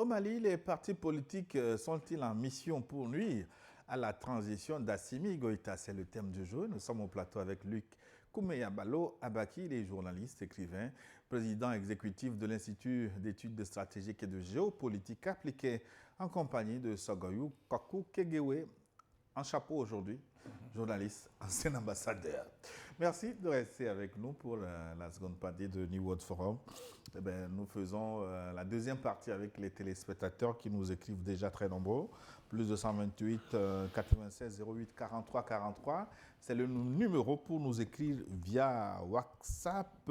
Au Mali, les partis politiques sont-ils en mission pour nuire à la transition d'Assimi Goïta? C'est le thème du jour. Nous sommes au plateau avec Luc Koumeyabalo Abaki, il est journaliste, écrivain, président exécutif de l'Institut d'études stratégiques et de géopolitique appliquée en compagnie de Sogoyou Kokou Kegewe, en chapeau aujourd'hui, journaliste, ancien ambassadeur. Merci de rester avec nous pour la seconde partie de New World Forum. Eh bien, nous faisons la deuxième partie avec les téléspectateurs qui nous écrivent déjà très nombreux. Plus de 128 96 08 43 43. C'est le numéro pour nous écrire via WhatsApp.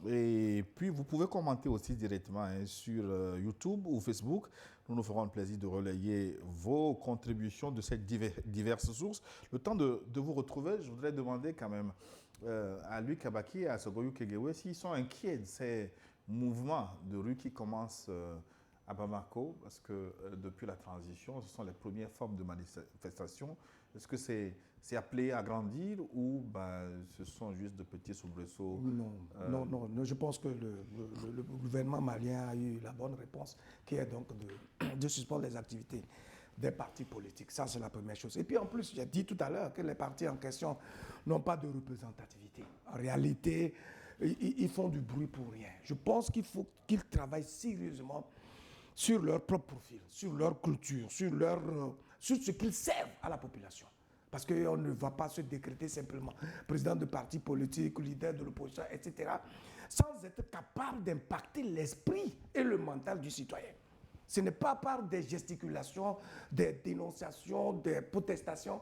Et puis, vous pouvez commenter aussi directement sur YouTube ou Facebook. Nous nous ferons le plaisir de relayer vos contributions de ces diverses sources. Le temps de vous retrouver, je voudrais demander quand même à Luc Abaki et à Sogoyou Kegewe s'ils sont inquiets de ces mouvements de rue qui commencent à Bamako, parce que depuis la transition, ce sont les premières formes de manifestation. Est-ce que c'est appelé à grandir ou ce sont juste de petits soubresauts? Non, je pense que le gouvernement malien a eu la bonne réponse, qui est donc de suspendre les activités des partis politiques. Ça, c'est la première chose. Et puis en plus, j'ai dit tout à l'heure que les partis en question n'ont pas de représentativité. En réalité, ils font du bruit pour rien. Je pense qu'il faut qu'ils travaillent sérieusement sur leur propre profil, sur leur culture, sur ce qu'ils servent à la population. Parce qu'on ne va pas se décréter simplement président de parti politique, leader de l'opposition, etc., sans être capable d'impacter l'esprit et le mental du citoyen. Ce n'est pas par des gesticulations, des dénonciations, des protestations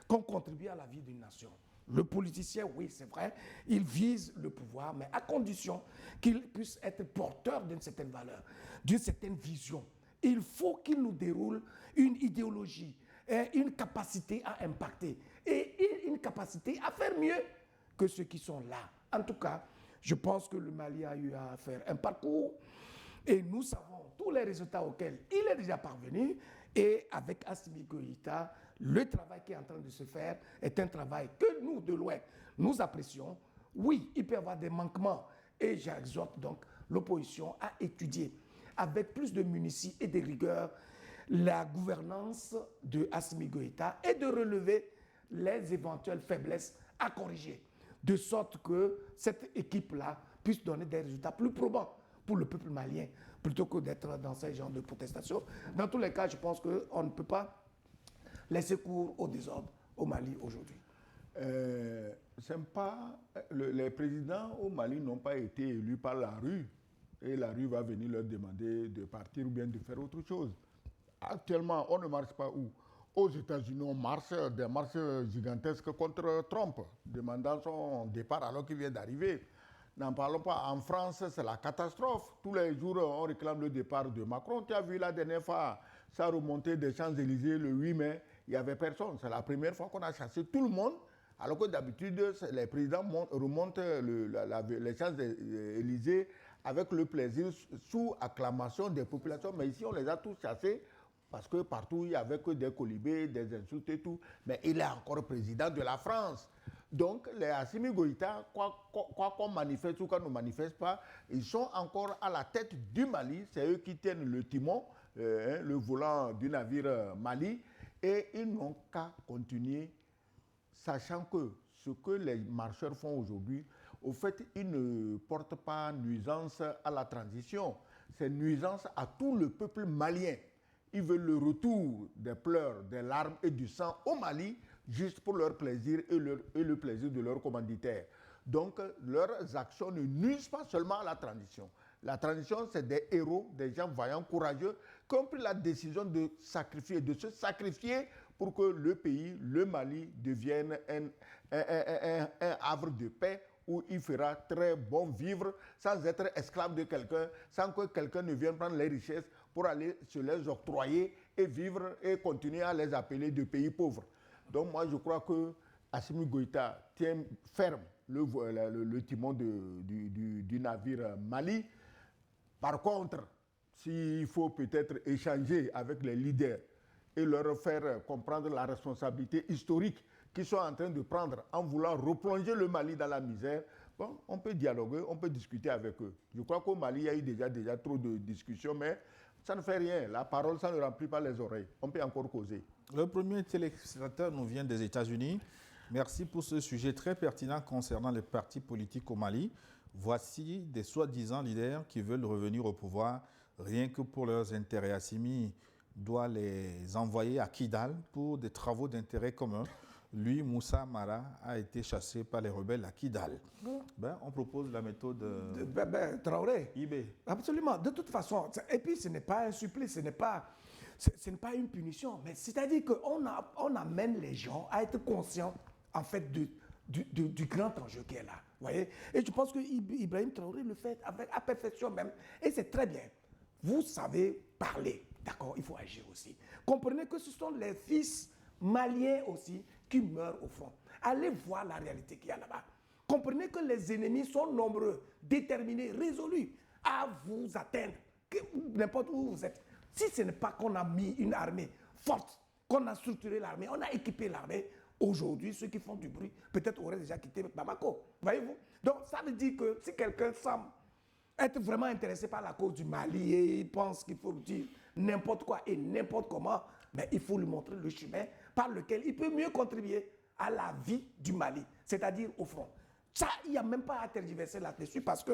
qu'on contribue à la vie d'une nation. Le politicien, oui, c'est vrai, il vise le pouvoir, mais à condition qu'il puisse être porteur d'une certaine valeur, d'une certaine vision. Il faut qu'il nous déroule une idéologie, une capacité à impacter et une capacité à faire mieux que ceux qui sont là. En tout cas, je pense que le Mali a eu à faire un parcours et nous savons tous les résultats auxquels il est déjà parvenu. Et avec Assimi Goïta, le travail qui est en train de se faire est un travail que nous, de loin, nous apprécions. Oui, il peut y avoir des manquements et j'exhorte donc l'opposition à étudier avec plus de munitie et de rigueur la gouvernance de Assimi Goïta et de relever les éventuelles faiblesses à corriger, de sorte que cette équipe-là puisse donner des résultats plus probants pour le peuple malien, plutôt que d'être dans ce genre de protestation. Dans tous les cas, je pense qu'on ne peut pas laisser cours au désordre au Mali aujourd'hui. Les présidents au Mali n'ont pas été élus par la rue, et la rue va venir leur demander de partir ou bien de faire autre chose. Actuellement, on ne marche pas où? Aux États-Unis, on marche des marches gigantesques contre Trump, demandant son départ alors qu'il vient d'arriver. N'en parlons pas. En France, c'est la catastrophe. Tous les jours, on réclame le départ de Macron. Tu as vu la dernière fois, ça remontait des Champs-Élysées le 8 mai, il n'y avait personne. C'est la première fois qu'on a chassé tout le monde, alors que d'habitude, les présidents remontent les Champs-Élysées avec le plaisir, sous acclamation des populations. Mais ici, on les a tous chassés, parce que partout, il n'y avait que des colibés, des insultes et tout. Mais il est encore président de la France. Donc, les Assimi Goïta, quoi qu'on manifeste ou qu'on ne manifeste pas, ils sont encore à la tête du Mali. C'est eux qui tiennent le timon, le volant du navire Mali. Et ils n'ont qu'à continuer, sachant que ce que les marcheurs font aujourd'hui, au fait, ils ne portent pas nuisance à la transition. C'est nuisance à tout le peuple malien. Ils veulent le retour des pleurs, des larmes et du sang au Mali, juste pour leur plaisir et le plaisir de leurs commanditaires. Donc, leurs actions ne nuisent pas seulement à la transition. La transition, c'est des héros, des gens vaillants, courageux, qui ont pris la décision de se sacrifier pour que le pays, le Mali, devienne un havre de paix où il fera très bon vivre sans être esclave de quelqu'un, sans que quelqu'un ne vienne prendre les richesses pour aller se les octroyer et vivre et continuer à les appeler de pays pauvres. Donc moi je crois que Assimi Goïta tient ferme le timon du navire Mali. Par contre, s'il faut peut-être échanger avec les leaders et leur faire comprendre la responsabilité historique qu'ils sont en train de prendre en voulant replonger le Mali dans la misère, bon, on peut dialoguer, on peut discuter avec eux. Je crois qu'au Mali, il y a eu déjà trop de discussions, mais Ça ne fait rien. La parole, ça ne remplit pas les oreilles. On peut encore causer. Le premier téléspectateur nous vient des États-Unis. Merci pour ce sujet très pertinent concernant les partis politiques au Mali. Voici des soi-disant leaders qui veulent revenir au pouvoir rien que pour leurs intérêts. Assimi doit les envoyer à Kidal pour des travaux d'intérêt commun. Lui, Moussa Mara, a été chassé par les rebelles à Kidal. On propose la méthode Traoré. IB. Absolument. De toute façon, et puis ce n'est pas un supplice, ce n'est pas une punition, mais c'est-à-dire qu'on amène les gens à être conscients, en fait, du grand enjeu qui est là. Voyez. Et je pense que Ibrahim Traoré le fait à perfection même, et c'est très bien. Vous savez parler, d'accord, il faut agir aussi. Comprenez que ce sont les fils maliens aussi qui meurent au front. Allez voir la réalité qu'il y a là-bas. Comprenez que les ennemis sont nombreux, déterminés, résolus à vous atteindre, n'importe où vous êtes. Si ce n'est pas qu'on a mis une armée forte, qu'on a structuré l'armée, on a équipé l'armée, aujourd'hui, ceux qui font du bruit, peut-être auraient déjà quitté Bamako. Voyez-vous? Donc, ça veut dire que si quelqu'un semble être vraiment intéressé par la cause du Mali et il pense qu'il faut dire n'importe quoi et n'importe comment, mais il faut lui montrer le chemin par lequel il peut mieux contribuer à la vie du Mali, c'est-à-dire au front. Ça, il n'y a même pas à tergiverser là-dessus parce que,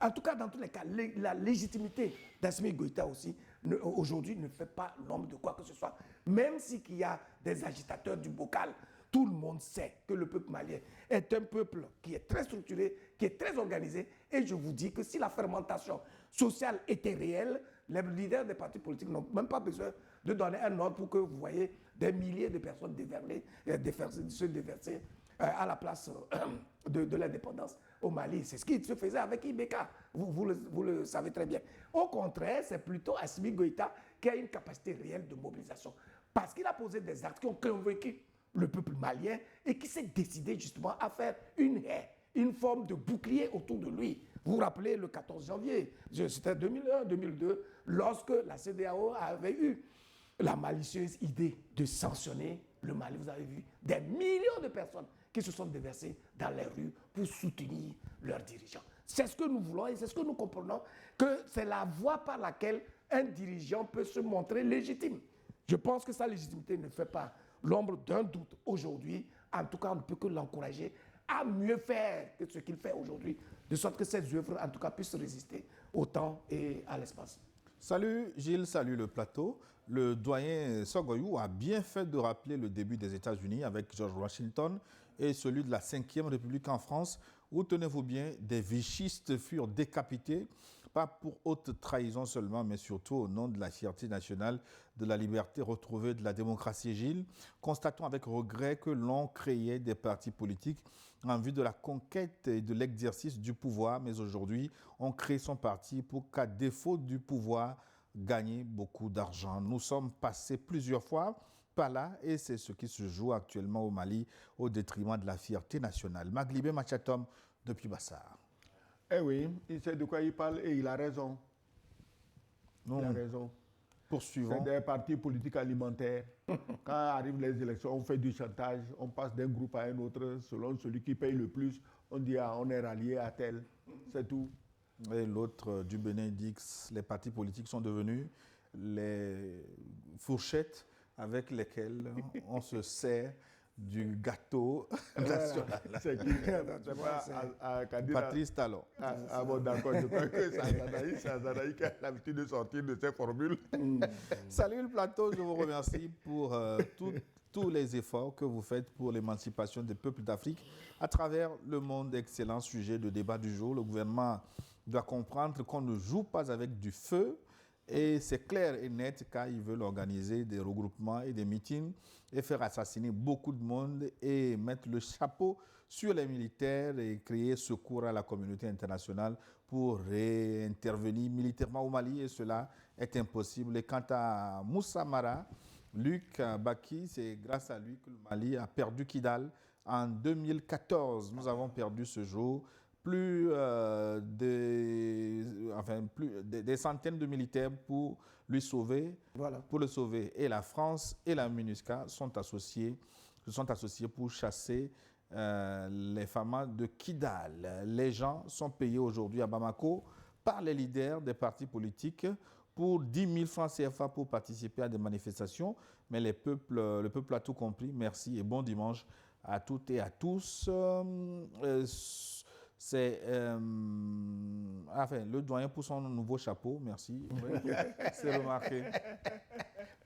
en tout cas, dans tous les cas, la légitimité d'Assimi Goïta aussi, aujourd'hui, ne fait pas l'ombre de quoi que ce soit. Même s'il y a des agitateurs du bocal, tout le monde sait que le peuple malien est un peuple qui est très structuré, qui est très organisé. Et je vous dis que si la fermentation sociale était réelle, les leaders des partis politiques n'ont même pas besoin de donner un ordre pour que vous voyez des milliers de personnes se déverser à la place de l'indépendance au Mali. C'est ce qui se faisait avec Ibeka. Vous le savez très bien. Au contraire, c'est plutôt Assimi Goïta qui a une capacité réelle de mobilisation. Parce qu'il a posé des actes qui ont convaincu le peuple malien et qui s'est décidé justement à faire une haie, une forme de bouclier autour de lui. Vous vous rappelez le 14 janvier, c'était 2001-2002, lorsque la CEDEAO avait eu la malicieuse idée de sanctionner le Mali. Vous avez vu des millions de personnes qui se sont déversées dans les rues pour soutenir leurs dirigeants. C'est ce que nous voulons et c'est ce que nous comprenons, que c'est la voie par laquelle un dirigeant peut se montrer légitime. Je pense que sa légitimité ne fait pas l'ombre d'un doute aujourd'hui. En tout cas, on ne peut que l'encourager à mieux faire que ce qu'il fait aujourd'hui, de sorte que ses œuvres, en tout cas, puissent résister au temps et à l'espace. Salut Gilles, salut le plateau. Le doyen Sogoyou a bien fait de rappeler le début des États-Unis avec George Washington et celui de la 5e République en France, où, tenez-vous bien, des vichistes furent décapités, pas pour haute trahison seulement, mais surtout au nom de la fierté nationale, de la liberté retrouvée, de la démocratie. Gilles, constatons avec regret que l'on créait des partis politiques en vue de la conquête et de l'exercice du pouvoir, mais aujourd'hui, on crée son parti pour qu'à défaut du pouvoir, gagner beaucoup d'argent. Nous sommes passés plusieurs fois par là et c'est ce qui se joue actuellement au Mali au détriment de la fierté nationale. Maglibé Machatom depuis Bassar. Eh oui, il sait de quoi il parle et il a raison. Il a raison. Poursuivons. C'est des partis politiques alimentaires. Quand arrivent les élections, on fait du chantage, on passe d'un groupe à un autre, selon celui qui paye le plus, on dit on est rallié à tel. C'est tout. Et l'autre du Bénin dit que les partis politiques sont devenus les fourchettes avec lesquelles on se sert du gâteau national. C'est qui? Patrice Talon. Ah bon, d'accord, je crois que c'est Azanaï qui a l'habitude de sortir de ces formules. Salut le plateau, je vous remercie pour tous les efforts que vous faites pour l'émancipation des peuples d'Afrique à travers le monde. Excellent sujet de débat du jour. Le gouvernement doit comprendre qu'on ne joue pas avec du feu. Et c'est clair et net car ils veulent organiser des regroupements et des meetings et faire assassiner beaucoup de monde et mettre le chapeau sur les militaires et créer secours à la communauté internationale pour réintervenir militairement au Mali. Et cela est impossible. Et quant à Moussa Mara, Luc Baki, c'est grâce à lui que le Mali a perdu Kidal en 2014. Nous avons perdu ce jour des centaines de militaires pour lui sauver, pour le sauver. Et la France et la MINUSCA se sont associés pour chasser les FAMA de Kidal. Les gens sont payés aujourd'hui à Bamako par les leaders des partis politiques pour 10 000 francs CFA pour participer à des manifestations. Mais le peuple a tout compris. Merci et bon dimanche à toutes et à tous. Le doyen pour son nouveau chapeau, merci. Oui, c'est remarqué.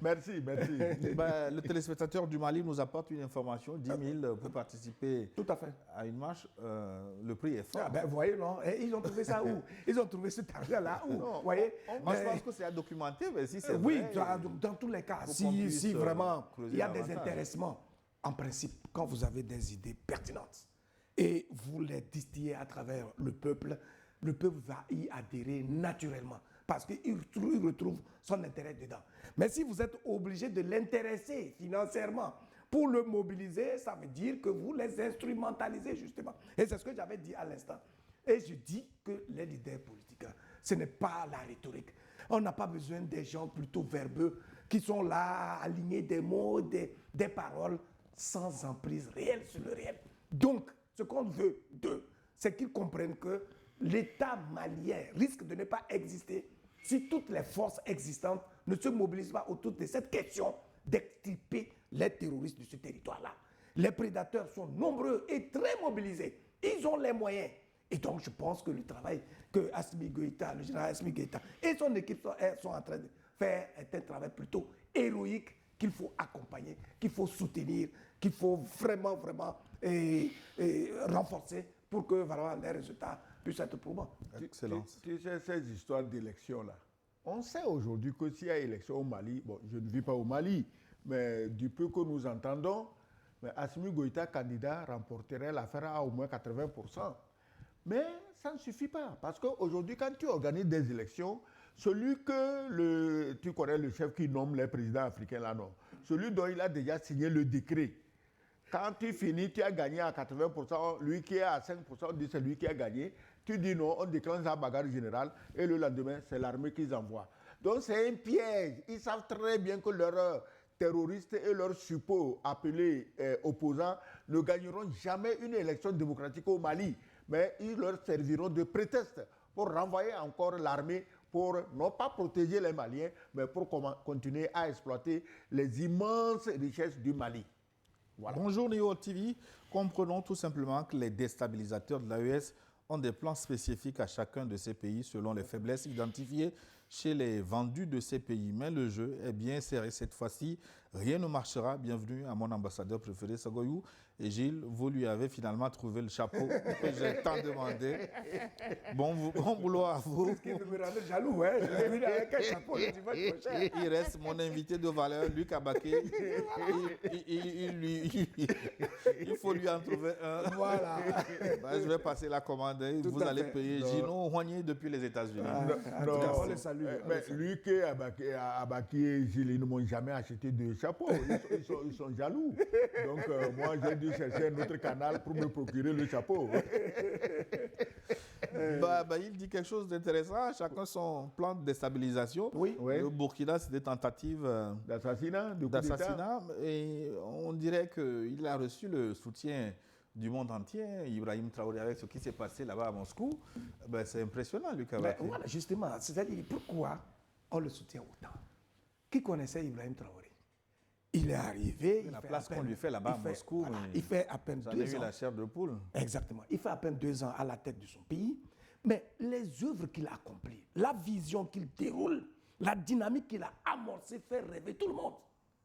Merci. Le téléspectateur du Mali nous apporte une information, 10 000 pour participer Tout à fait. à une marche. Le prix est fort. Vous voyez, non? Et ils ont trouvé ça où? Ils ont trouvé cet argent-là où? Vous voyez? Moi, je pense que c'est à documenter, mais si c'est oui, vrai, dans tous les cas, faut qu'on si puisse, vraiment creuser il y a des davantage. intéressements, en principe, quand vous avez des idées pertinentes et vous les distillez à travers le peuple va y adhérer naturellement parce qu'il retrouve son intérêt dedans. Mais si vous êtes obligé de l'intéresser financièrement pour le mobiliser, ça veut dire que vous les instrumentalisez justement. Et c'est ce que j'avais dit à l'instant. Et je dis que les leaders politiques, ce n'est pas la rhétorique. On n'a pas besoin des gens plutôt verbeux qui sont là à aligner des mots, des paroles sans emprise réelle sur le réel. Donc, ce qu'on veut d'eux, c'est qu'ils comprennent que l'État malien risque de ne pas exister si toutes les forces existantes ne se mobilisent pas autour de cette question d'extirper les terroristes de ce territoire-là. Les prédateurs sont nombreux et très mobilisés. Ils ont les moyens. Et donc, je pense que le travail que Assimi Goïta, le général Assimi Goïta et son équipe sont en train de faire est un travail plutôt héroïque qu'il faut accompagner, qu'il faut soutenir, qu'il faut vraiment renforcer pour que vraiment, les résultats puissent être probants. Excellence. Tu sais, ces histoires d'élections-là, on sait aujourd'hui que s'il y a élection au Mali, bon, je ne vis pas au Mali, mais du peu que nous entendons, Assimi Goïta, candidat, remporterait l'affaire à au moins 80%. Mais ça ne suffit pas, parce qu'aujourd'hui, quand tu organises des élections, celui que tu connais le chef qui nomme les présidents africains là, non, celui dont il a déjà signé le décret, quand tu finis, tu as gagné à 80%, lui qui est à 5%, on dit c'est lui qui a gagné, tu dis non, on déclenche la bagarre générale et le lendemain, c'est l'armée qu'ils envoient. Donc c'est un piège. Ils savent très bien que leurs terroristes et leurs suppôts appelés opposants ne gagneront jamais une élection démocratique au Mali, mais ils leur serviront de prétexte pour renvoyer encore l'armée pour non pas protéger les Maliens, mais pour continuer à exploiter les immenses richesses du Mali. Voilà. Bonjour Néo TV. Comprenons tout simplement que les déstabilisateurs de l'AES ont des plans spécifiques à chacun de ces pays selon les faiblesses identifiées chez les vendus de ces pays. Mais le jeu est bien serré cette fois-ci. Rien ne marchera. Bienvenue à mon ambassadeur préféré, Sagoyou. Et Gilles, vous lui avez finalement trouvé le chapeau que j'ai tant demandé. Bon boulot à vous. Ce qui me rendait jaloux, hein. Je suis venu avec un chapeau le dimanche prochain. Il reste mon invité de valeur, Luc Abaké. Il faut lui en trouver un. Voilà. Je vais passer la commande. Vous allez payer Gino Roigné depuis les États-Unis. En tout cas, on les salue. Mais Luc et Abaké et Gilles, ils ne m'ont jamais acheté de chapeau. Ils sont jaloux. Donc, moi, j'ai dû chercher un autre canal pour me procurer le chapeau. Il dit quelque chose d'intéressant. Chacun son plan de déstabilisation. Oui. Le Burkina, c'est des tentatives d'assassinat. Et on dirait qu'il a reçu le soutien du monde entier. Ibrahim Traoré, avec ce qui s'est passé là-bas à Moscou, c'est impressionnant, Lucas. Voilà, justement, c'est-à-dire pourquoi on le soutient autant. Qui connaissait Ibrahim Traoré? Il est arrivé. La place qu'on lui fait là-bas à Moscou. Voilà, il fait à peine 2 ans. Vous avez eu la chair de poule. Exactement. Il fait à peine 2 ans à la tête de son pays. Mais les œuvres qu'il a accomplies, la vision qu'il déroule, la dynamique qu'il a amorcée fait rêver tout le monde.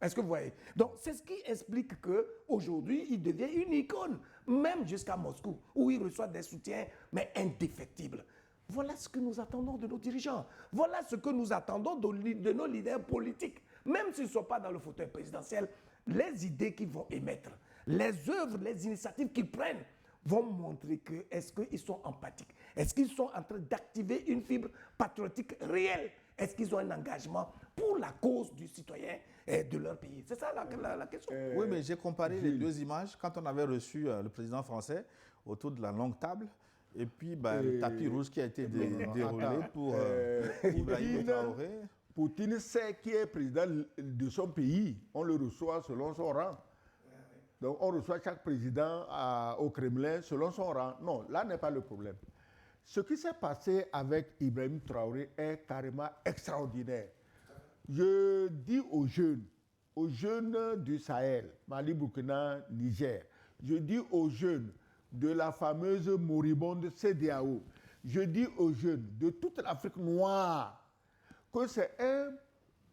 Est-ce que vous voyez? Donc, c'est ce qui explique qu'aujourd'hui, il devient une icône, même jusqu'à Moscou, où il reçoit des soutiens, mais indéfectibles. Voilà ce que nous attendons de nos dirigeants. Voilà ce que nous attendons de nos leaders politiques. Même s'ils ne sont pas dans le fauteuil présidentiel, les idées qu'ils vont émettre, les œuvres, les initiatives qu'ils prennent vont montrer que est-ce qu'ils sont empathiques? Est-ce qu'ils sont en train d'activer une fibre patriotique réelle? Est-ce qu'ils ont un engagement pour la cause du citoyen et de leur pays? C'est ça la question. Oui, mais j'ai comparé les deux images quand on avait reçu le président français autour de la longue table et puis le tapis rouge qui a été déroulé pour Ibrahim Traoré. Poutine sait qui est président de son pays. On le reçoit selon son rang. Donc on reçoit chaque président au Kremlin selon son rang. Non, là n'est pas le problème. ce qui s'est passé avec Ibrahim Traoré est carrément extraordinaire. Je dis aux jeunes du Sahel, Mali, Burkina, Niger, je dis aux jeunes de la fameuse moribonde CEDEAO, je dis aux jeunes de toute l'Afrique noire que c'est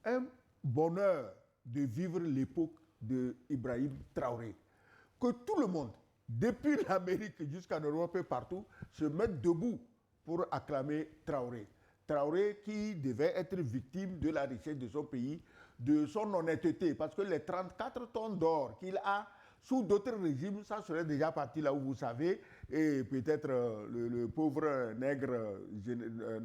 un bonheur de vivre l'époque d'Ibrahim Traoré. Que tout le monde, depuis l'Amérique jusqu'en Europe et partout, se mette debout pour acclamer Traoré. Traoré qui devait être victime de la richesse de son pays, de son honnêteté, parce que les 34 tonnes d'or qu'il a sous d'autres régimes, ça serait déjà parti là où vous savez, et peut-être le pauvre nègre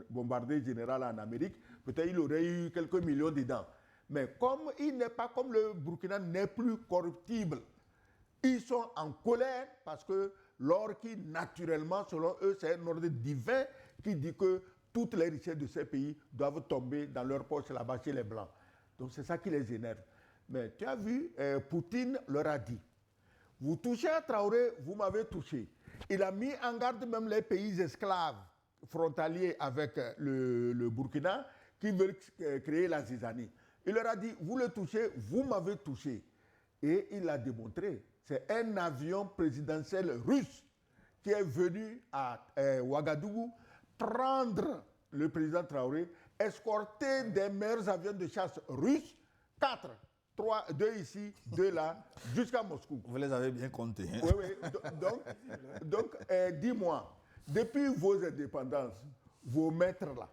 bombardé général en Amérique, peut-être il aurait eu quelques millions dedans. Mais comme il n'est pas, comme le Burkina n'est plus corruptible, ils sont en colère parce que l'or qui, naturellement, selon eux, c'est un ordre divin qui dit que toutes les richesses de ces pays doivent tomber dans leur poche là-bas chez les Blancs. Donc c'est ça qui les énerve. Mais tu as vu, Poutine leur a dit, vous touchez à Traoré, vous m'avez touché. Il a mis en garde même les pays esclaves frontaliers avec le Burkina qui veulent créer la zizanie. Il leur a dit, vous le touchez, vous m'avez touché. Et il l'a démontré. C'est un avion présidentiel russe qui est venu à Ouagadougou prendre le président Traoré, escorter des meilleurs avions de chasse russes, 4, 3, 2 ici, 2 là, jusqu'à Moscou. Vous les avez bien comptés. Hein? Oui, oui. Donc dis-moi, depuis vos indépendances, vos maîtres là,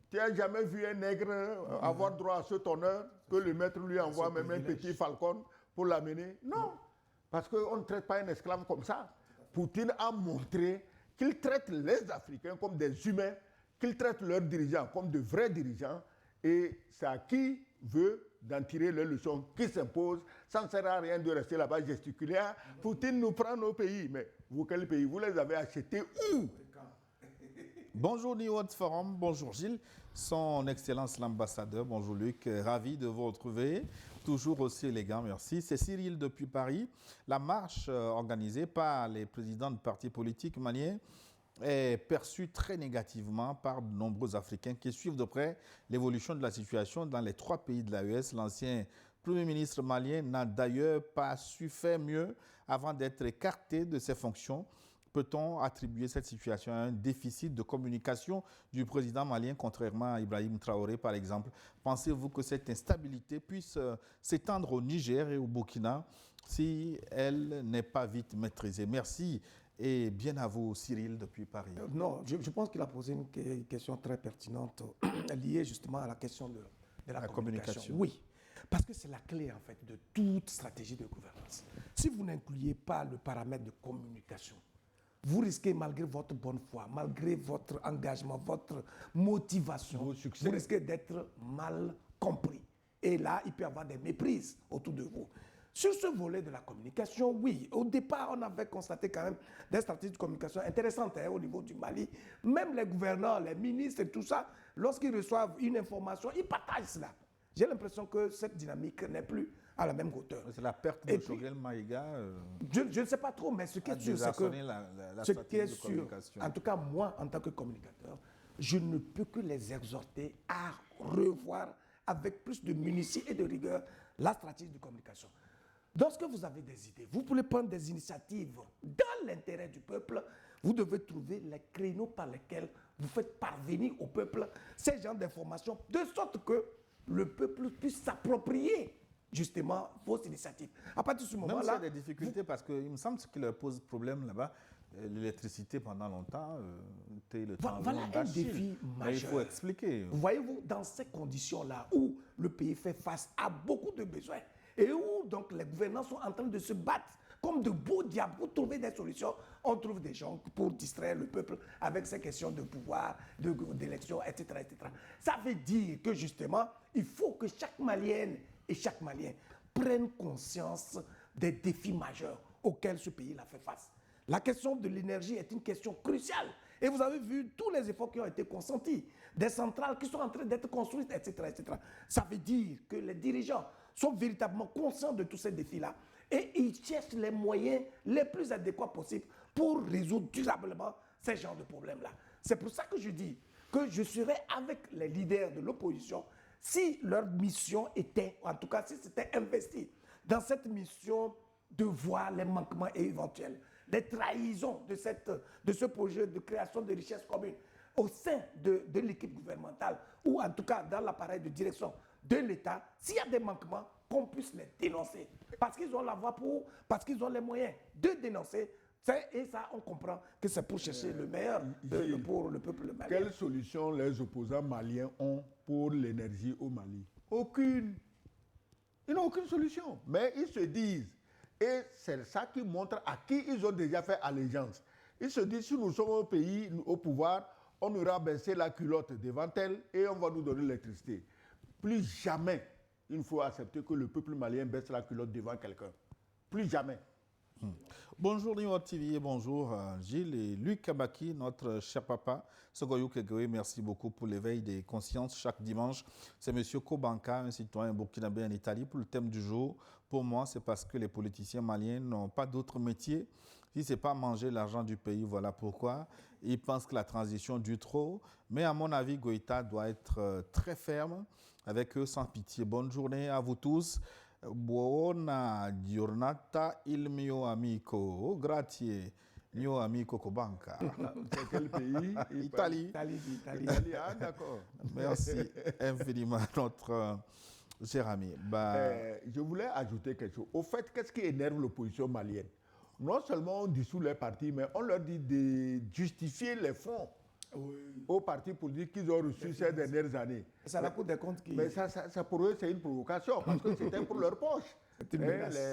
tu n'as jamais vu un nègre avoir droit à cet honneur que le maître lui envoie même un petit falcon pour l'amener? Non, parce qu'on ne traite pas un esclave comme ça. Poutine a montré qu'il traite les Africains comme des humains, qu'il traite leurs dirigeants comme de vrais dirigeants, et c'est à qui veut d'en tirer les leçons qui s'imposent. Ça ne sert à rien de rester là-bas gesticuler. Ah, Poutine nous prend nos pays. Mais vous, quel pays? Vous les avez achetés où? Bonjour New World Forum, bonjour Gilles, son Excellence l'ambassadeur, bonjour Luc, ravi de vous retrouver, toujours aussi élégant, merci. C'est Cyril depuis Paris. La marche organisée par les présidents de partis politiques maliens est perçue très négativement par de nombreux Africains qui suivent de près l'évolution de la situation dans les 3 pays de l'AES. L'ancien Premier ministre malien n'a d'ailleurs pas su faire mieux avant d'être écarté de ses fonctions. Peut-on attribuer cette situation à un déficit de communication du président malien, contrairement à Ibrahim Traoré, par exemple? Pensez-vous que cette instabilité puisse s'étendre au Niger et au Burkina si elle n'est pas vite maîtrisée? Merci et bien à vous, Cyril, depuis Paris. Non, je pense qu'il a posé une question très pertinente liée justement à la question de la communication. Oui, parce que c'est la clé en fait de toute stratégie de gouvernance. Si vous n'incluez pas le paramètre de communication, vous risquez, malgré votre bonne foi, malgré votre engagement, votre motivation, vous risquez d'être mal compris. Et là, il peut y avoir des méprises autour de vous. Sur ce volet de la communication, oui, au départ, on avait constaté quand même des stratégies de communication intéressantes au niveau du Mali. Même les gouverneurs, les ministres et tout ça, lorsqu'ils reçoivent une information, ils partagent cela. J'ai l'impression que cette dynamique n'est plus à la même hauteur. C'est la perte de Choguel Maïga. Je ne sais pas trop, mais ce qui est sûr, c'est que en tout cas, moi, en tant que communicateur, je ne peux que les exhorter à revoir avec plus de munitie et de rigueur la stratégie de communication. Lorsque vous avez des idées, vous pouvez prendre des initiatives dans l'intérêt du peuple. Vous devez trouver les créneaux par lesquels vous faites parvenir au peuple ces genres d'informations, de sorte que le peuple puisse s'approprier justement vos initiatives. À partir de ce moment-là... Même s'il y a des difficultés, parce qu'il me semble que ce qui leur pose problème là-bas, l'électricité pendant longtemps, le temps voilà un défi majeur. Mais il faut expliquer. Voyez-vous, dans ces conditions-là, où le pays fait face à beaucoup de besoins, et où donc les gouvernants sont en train de se battre comme de beaux diables pour trouver des solutions, on trouve des gens pour distraire le peuple avec ces questions de pouvoir, d'élection, etc., etc. Ça veut dire que justement, il faut que chaque Malienne et chaque Malien prenne conscience des défis majeurs auxquels ce pays a fait face. La question de l'énergie est une question cruciale. Et vous avez vu tous les efforts qui ont été consentis, des centrales qui sont en train d'être construites, etc., etc. Ça veut dire que les dirigeants sont véritablement conscients de tous ces défis-là et ils cherchent les moyens les plus adéquats possibles pour résoudre durablement ces genres de problèmes-là. C'est pour ça que je dis que je serais avec les leaders de l'opposition si leur mission était, en tout cas si c'était investi dans cette mission de voir les manquements éventuels, les trahisons de ce projet de création de richesses communes au sein de l'équipe gouvernementale ou en tout cas dans l'appareil de direction de l'État. S'il y a des manquements, qu'on puisse les dénoncer. Parce qu'ils ont la voix parce qu'ils ont les moyens de dénoncer. Et ça, on comprend que c'est pour chercher le meilleur pour le peuple malien. Quelle solution les opposants maliens ont pour l'énergie au Mali? Aucune. Ils n'ont aucune solution. Mais ils se disent, et c'est ça qui montre à qui ils ont déjà fait allégeance. Ils se disent, si nous sommes un pays au pouvoir, on aura baissé la culotte devant elle et on va nous donner l'électricité. Plus jamais il faut accepter que le peuple malien baisse la culotte devant quelqu'un. Plus jamais. Bonjour New York TV et bonjour Gilles et Luc Kabaki, notre cher papa. Sogoyou Kegoé, merci beaucoup pour l'éveil des consciences. Chaque dimanche, c'est M. Kobanka, un citoyen burkinabé en Italie, pour le thème du jour. Pour moi, c'est parce que les politiciens maliens n'ont pas d'autre métier. Si ce n'est pas manger l'argent du pays, voilà pourquoi. Ils pensent que la transition dure trop. Mais à mon avis, Goïta doit être très ferme avec eux, sans pitié. Bonne journée à vous tous. Buona giornata il mio amico. Grazie, mio amico Kobanka. C'est quel pays? Italie. Italie, ah d'accord. Merci infiniment, notre cher ami. Je voulais ajouter quelque chose. Au fait, qu'est-ce qui énerve l'opposition malienne? Non seulement on dissout les partis, mais on leur dit de justifier les fonds aux partis politiques qu'ils ont reçus ces dernières années. C'est la Cour des comptes qui... Mais ça, pour eux, c'est une provocation, parce que c'était pour leur poche.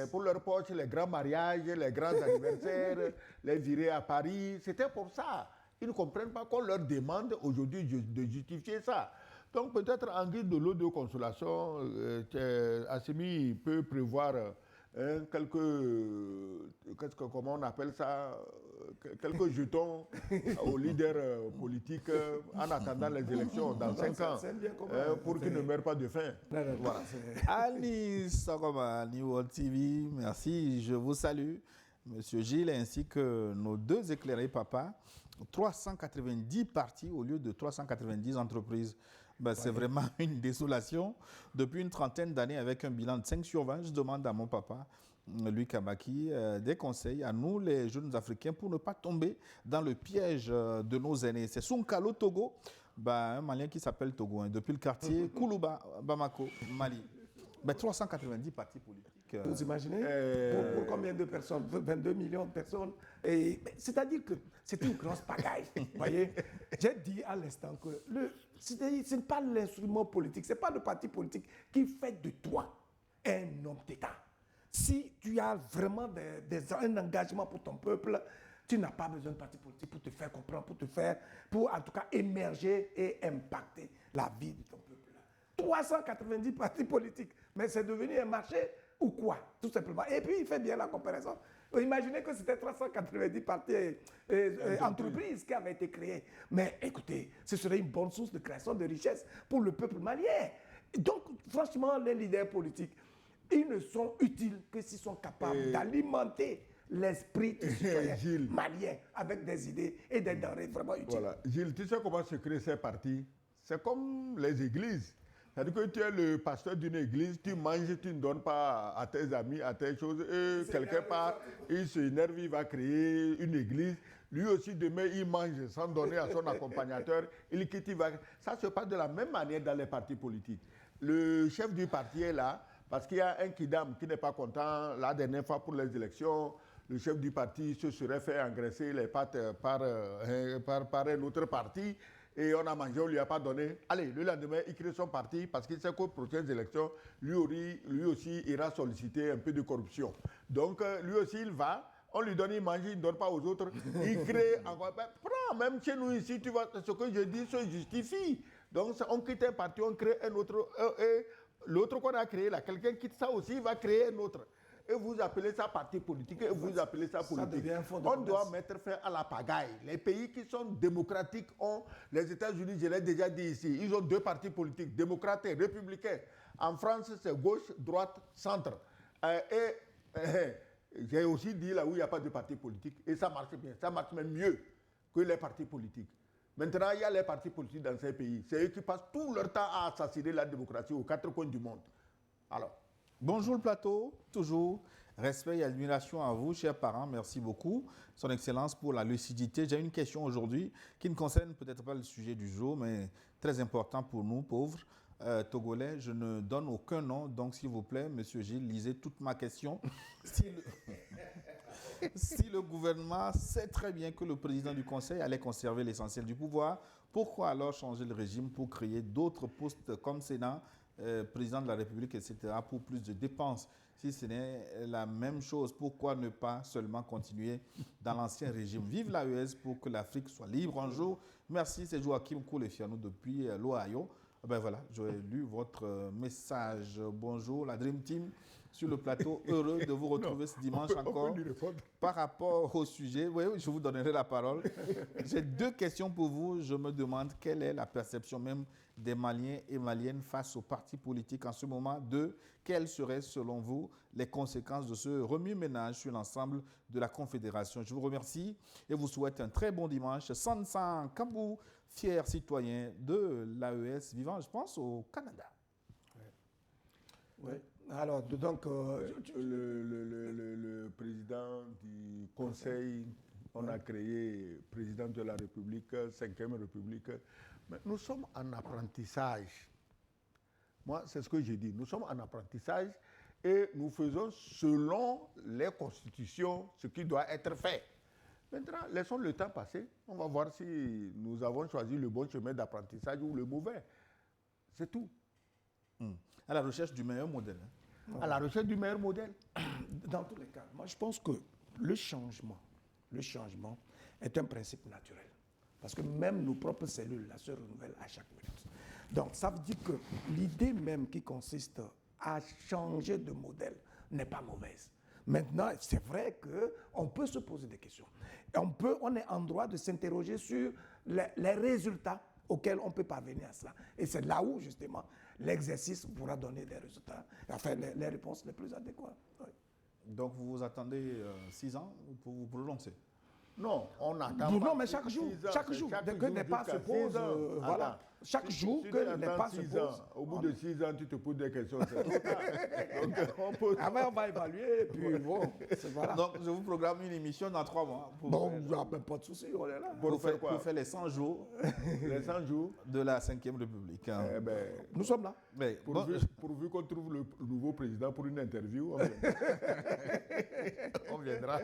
Pour leur poche, les grands mariages, les grands anniversaires, les virées à Paris, c'était pour ça. Ils ne comprennent pas qu'on leur demande aujourd'hui de justifier ça. Donc peut-être en guise de l'eau de consolation, Assimi peut prévoir comment on appelle ça, quelques jetons aux leaders politiques en attendant les élections dans 5 ans pour qu'ils ne meurent pas de faim. Voilà. Ali Saroma, New World TV, merci, je vous salue, Monsieur Gilles, ainsi que nos deux éclairés papas. 390 partis au lieu de 390 entreprises. C'est vraiment une désolation. Depuis une trentaine d'années, avec un bilan de 5 sur 20, je demande à mon papa, Luc Kabaki, des conseils à nous, les jeunes Africains, pour ne pas tomber dans le piège de nos aînés. C'est Sonkalo Togo, un Malien qui s'appelle Togo, depuis le quartier Koulouba, Bamako, Mali. 390 partis politiques. Vous imaginez pour combien de personnes? 22 millions de personnes. C'est-à-dire que c'est une grosse pagaille. Voyez, j'ai dit à l'instant que ce n'est pas l'instrument politique, ce n'est pas le parti politique qui fait de toi un homme d'État. Si tu as vraiment un engagement pour ton peuple, tu n'as pas besoin de parti politique pour te faire comprendre, pour en tout cas émerger et impacter la vie de ton peuple. 390 partis politiques, mais c'est devenu un marché ou quoi, tout simplement. Et puis, il fait bien la comparaison. Imaginez que c'était 390 partis entreprises qui avaient été créées. Mais écoutez, ce serait une bonne source de création de richesses pour le peuple malien. Donc, franchement, les leaders politiques, ils ne sont utiles que s'ils sont capables d'alimenter l'esprit des citoyens maliens avec des idées et des denrées vraiment utiles. Voilà. Gilles, tu sais comment se créent ces partis? C'est comme les églises. C'est-à-dire que tu es le pasteur d'une église, tu manges, tu ne donnes pas à tes amis, à tes choses, et quelque part, il s'énerve, il va créer une église. Lui aussi, demain, il mange sans donner à son accompagnateur, il quitte, il va... Ça se passe de la même manière dans les partis politiques. Le chef du parti est là, parce qu'il y a un kidam qui n'est pas content. La dernière fois pour les élections, le chef du parti se serait fait engraisser les pattes par un autre parti. Et on a mangé, on ne lui a pas donné. Allez, le lendemain, il crée son parti parce qu'il sait qu'aux prochaines élections, lui aussi ira solliciter un peu de corruption. Donc, lui aussi, il va, on lui donne, il mange, il ne donne pas aux autres. Il crée encore. Prends, même chez nous ici, tu vois, ce que je dis se justifie. Donc, on quitte un parti, on crée un autre. Et l'autre qu'on a créé, là, quelqu'un quitte ça aussi, il va créer un autre. Et vous appelez ça parti politique, et vous appelez ça politique. On doit mettre fin à la pagaille. Les pays qui sont démocratiques ont, les États-Unis, je l'ai déjà dit ici, ils ont 2 partis politiques, démocrates et républicains. En France, c'est gauche, droite, centre. J'ai aussi dit là où il n'y a pas de parti politique, et ça marche bien, ça marche même mieux que les partis politiques. Maintenant, il y a les partis politiques dans ces pays. C'est eux qui passent tout leur temps à assassiner la démocratie aux quatre coins du monde. Alors, Bonjour le plateau, toujours respect et admiration à vous, chers parents, merci beaucoup, Son Excellence, pour la lucidité. J'ai une question aujourd'hui qui ne concerne peut-être pas le sujet du jour, mais très important pour nous, pauvres Togolais. Je ne donne aucun nom, donc s'il vous plaît, Monsieur Gilles, lisez toute ma question. Si le gouvernement sait très bien que le président du Conseil allait conserver l'essentiel du pouvoir, pourquoi alors changer le régime pour créer d'autres postes comme Sénat, président de la République, etc., pour plus de dépenses? Si ce n'est la même chose, pourquoi ne pas seulement continuer dans l'ancien régime? Vive l'AES pour que l'Afrique soit libre un jour. Merci, c'est Joachim Koulefiano depuis l'Ohio. Ben voilà, j'ai lu votre message. Bonjour, la Dream Team sur le plateau. Heureux de vous retrouver ce dimanche encore. Par rapport au sujet, oui, je vous donnerai la parole. J'ai deux questions pour vous. Je me demande quelle est la perception même des Maliens et Maliennes face aux partis politiques en ce moment. Deux, quelles seraient selon vous les conséquences de ce remue-ménage sur l'ensemble de la Confédération? Je vous remercie et vous souhaite un très bon dimanche. Sansan Kabou, fier citoyen de l'AES vivant, je pense, au Canada. Oui. Alors, donc, le président du Conseil, on a créé président de la République, 5e République. Mais nous sommes en apprentissage. Moi, c'est ce que j'ai dit. Nous sommes en apprentissage et nous faisons selon les constitutions ce qui doit être fait. Maintenant, laissons le temps passer. On va voir si nous avons choisi le bon chemin d'apprentissage ou le mauvais. C'est tout. À la recherche du meilleur modèle. À la recherche du meilleur modèle. Dans tous les cas, moi je pense que le changement est un principe naturel. Parce que même nos propres cellules se renouvellent à chaque minute. Donc ça veut dire que l'idée même qui consiste à changer de modèle n'est pas mauvaise. Maintenant, c'est vrai qu'on peut se poser des questions. Et on est en droit de s'interroger sur les résultats auxquels on peut parvenir à cela. Et c'est là où, justement, l'exercice pourra donner des résultats, enfin, les réponses les plus adéquates. Oui. Donc, vous vous attendez 6 ans pour vous prononcer? Non, on attend Non, pas. mais chaque jour, dès que le débat se pose, voilà. Chaque jour que le débat se pose. Au bout de 6 ans, tu te poses des questions, c'est trop tard. Donc, on va évaluer, et puis bon, voilà. Donc, je vous programme une émission dans 3 mois. Bon, pas de souci, on est là. Pour faire les 100 jours, les 100 jours de la 5e République. Hein. Eh ben, nous sommes là. Mais, pourvu qu'on trouve le nouveau président pour une interview, on viendra.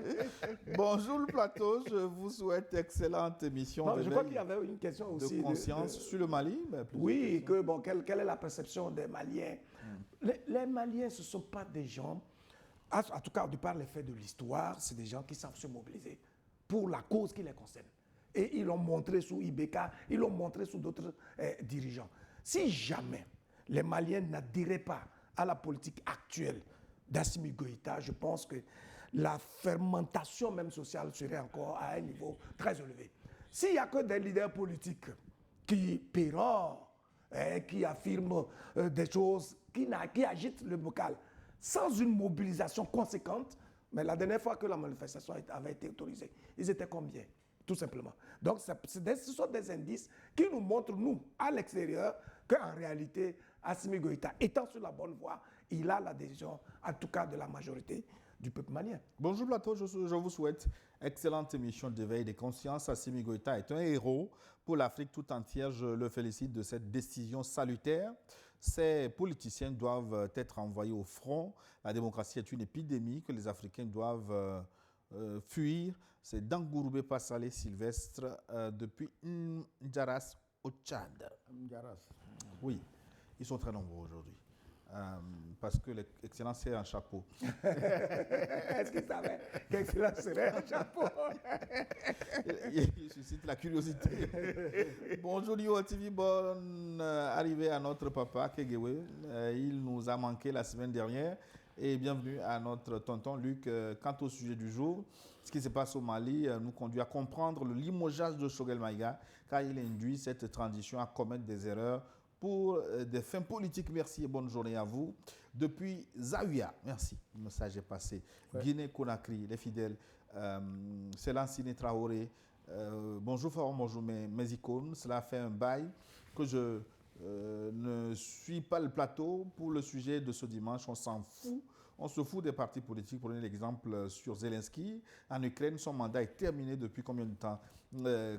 Bonjour le plateau, je vous souhaite excellente émission. Non, je crois qu'il y avait une question aussi. De conscience sur le Mali. Oui, quelle est la perception des Maliens? Les Maliens, ce ne sont pas des gens, en tout cas, de par les faits de l'histoire, c'est des gens qui savent se mobiliser pour la cause qui les concerne. Et ils l'ont montré sous Ibeka, ils l'ont montré sous d'autres dirigeants. Si jamais les Maliens n'adhéraient pas à la politique actuelle d'Assimi Goïta, je pense que la fermentation même sociale serait encore à un niveau très élevé. S'il n'y a que des leaders politiques qui pérorent, qui affirment des choses, qui agitent le bocal, sans une mobilisation conséquente, mais la dernière fois que la manifestation avait été autorisée, ils étaient combien? Tout simplement. Donc, ce sont des indices qui nous montrent, nous, à l'extérieur, qu'en réalité, Assimi Goïta, étant sur la bonne voie, il a l'adhésion, en tout cas de la majorité du peuple malien. Bonjour plateau, je vous souhaite excellente émission d'éveil des consciences. Assimi Goïta est un héros pour l'Afrique tout entière. Je le félicite de cette décision salutaire. Ces politiciens doivent être envoyés au front. La démocratie est une épidémie que les Africains doivent fuir. C'est Dangouroubé Passalé Sylvestre depuis Ndjaras au Tchad. Ndjaras. Oui, ils sont très nombreux aujourd'hui. Parce que l'excellence est un chapeau. Est-ce qu'il savait qu'excellence serait un chapeau? Il suscite la curiosité. Bonjour Lio TV, bonne arrivée à notre papa Kegewe. Il nous a manqué la semaine dernière. Et bienvenue à notre tonton Luc. Quant au sujet du jour, ce qui se passe au Mali nous conduit à comprendre le limogeage de Choguel Maïga, car il induit cette transition à commettre des erreurs pour des fins politiques. Merci et bonne journée à vous. Depuis Zaouia, merci, le message est passé. Ouais. Guinée-Conakry, les fidèles, Selansine Traoré, Bonjour Pharaon, bonjour mes icônes. Cela fait un bail que je ne suis pas le plateau pour le sujet de ce dimanche. On s'en fout. On se fout des partis politiques. Prenez l'exemple sur Zelensky. En Ukraine, son mandat est terminé depuis combien de temps?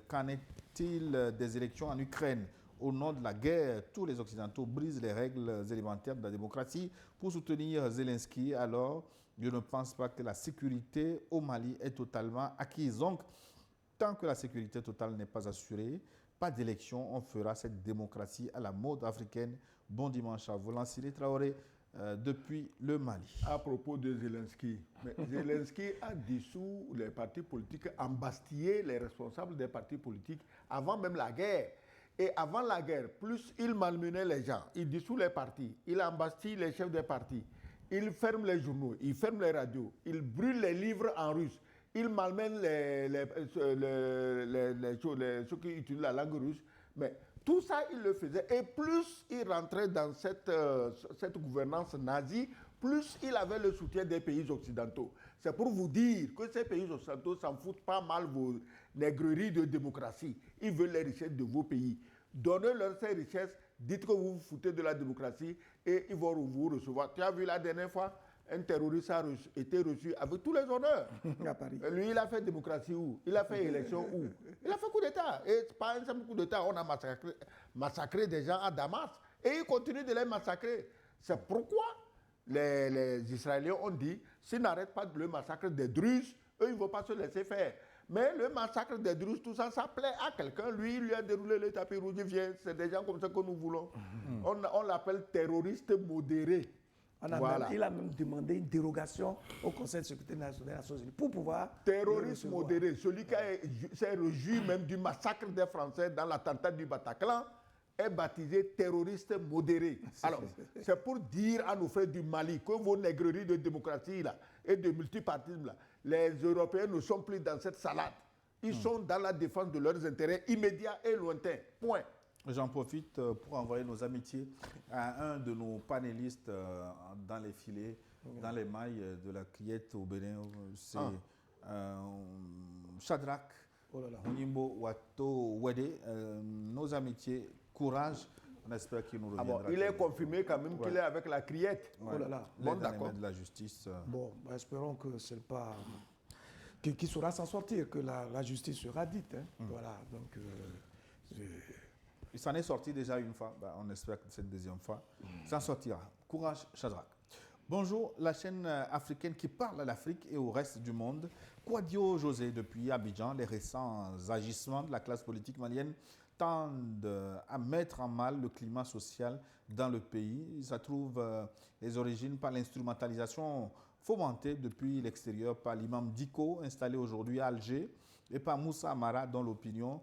Qu'en est-il des élections en Ukraine? Au nom de la guerre, tous les Occidentaux brisent les règles élémentaires de la démocratie pour soutenir Zelensky. Alors, je ne pense pas que la sécurité au Mali est totalement acquise. Donc, tant que la sécurité totale n'est pas assurée, pas d'élection, on fera cette démocratie à la mode africaine. Bon dimanche à vous. Lansili Traoré depuis le Mali. À propos de Zelensky, Zelensky a dissous les partis politiques, embastillé les responsables des partis politiques avant même la guerre. Et avant la guerre, plus il malmenait les gens, il dissout les partis, il embastille les chefs des partis, il ferme les journaux, il ferme les radios, il brûle les livres en russe. Il malmène ceux qui utilisent la langue russe. Mais tout ça, il le faisait. Et plus il rentrait dans cette gouvernance nazie, plus il avait le soutien des pays occidentaux. C'est pour vous dire que ces pays occidentaux s'en foutent pas mal vos nègreries de démocratie. Ils veulent les richesses de vos pays. Donnez-leur ces richesses, dites que vous vous foutez de la démocratie et ils vont vous recevoir. Tu as vu la dernière fois? Un terroriste a été reçu avec tous les honneurs. À Paris. Lui, il a fait démocratie où? Il a fait élection où? Il a fait coup d'État. Et pas un simple coup d'État, on a massacré des gens à Damas. Et il continue de les massacrer. C'est pourquoi les Israéliens ont dit, s'ils n'arrêtent pas le massacre des Druzes, eux, ils ne vont pas se laisser faire. Mais le massacre des Druzes, tout ça, ça plaît à quelqu'un. Lui, il lui a déroulé le tapis rouge. Il vient. C'est des gens comme ça que nous voulons. On l'appelle terroriste modéré. Il a même demandé une dérogation au Conseil de sécurité nationale des Nations Unies pour pouvoir... Terroriste modéré, celui qui s'est réjoui même du massacre des Français dans l'attentat du Bataclan, est baptisé terroriste modéré. Alors, c'est pour dire à nos frères du Mali que vos nègreries de démocratie là, et de multipartisme, là, les Européens ne sont plus dans cette salade. Ils sont dans la défense de leurs intérêts immédiats et lointains. Point. J'en profite pour envoyer nos amitiés à un de nos panélistes dans les filets, dans les mailles de la criette au Bénin. C'est Shadrach Onimbo Wato Wede. Nos amitiés, courage. On espère qu'il nous reviendra. Il est confirmé quand même qu'il est avec la criette. Ouais. Bon, d'accord. De la justice. Bon, espérons que c'est pas... qu'il saura s'en sortir, que la justice sera dite. Hein. Voilà, donc... Il s'en est sorti déjà une fois. On espère que cette deuxième fois, s'en sortira. Courage, Shadrach. Bonjour, la chaîne africaine qui parle à l'Afrique et au reste du monde. Quadio José, depuis Abidjan, les récents agissements de la classe politique malienne tendent à mettre en mal le climat social dans le pays. Ça trouve les origines par l'instrumentalisation fomentée depuis l'extérieur par l'imam Diko, installé aujourd'hui à Alger, et par Moussa Amara, dont l'opinion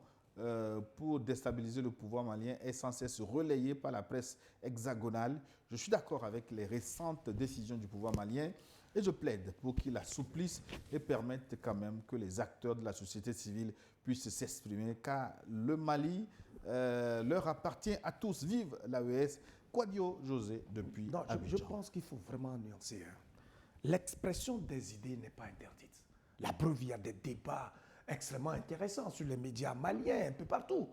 pour déstabiliser le pouvoir malien est sans cesse relayée par la presse hexagonale. Je suis d'accord avec les récentes décisions du pouvoir malien et je plaide pour qu'il assouplisse et permette quand même que les acteurs de la société civile puissent s'exprimer, car le Mali leur appartient à tous. Vive l'AES. Quadio José depuis Abidjan. Je pense qu'il faut vraiment nuancer. Hein. L'expression des idées n'est pas interdite. La preuve, il y a des débats extrêmement intéressant sur les médias maliens, un peu partout.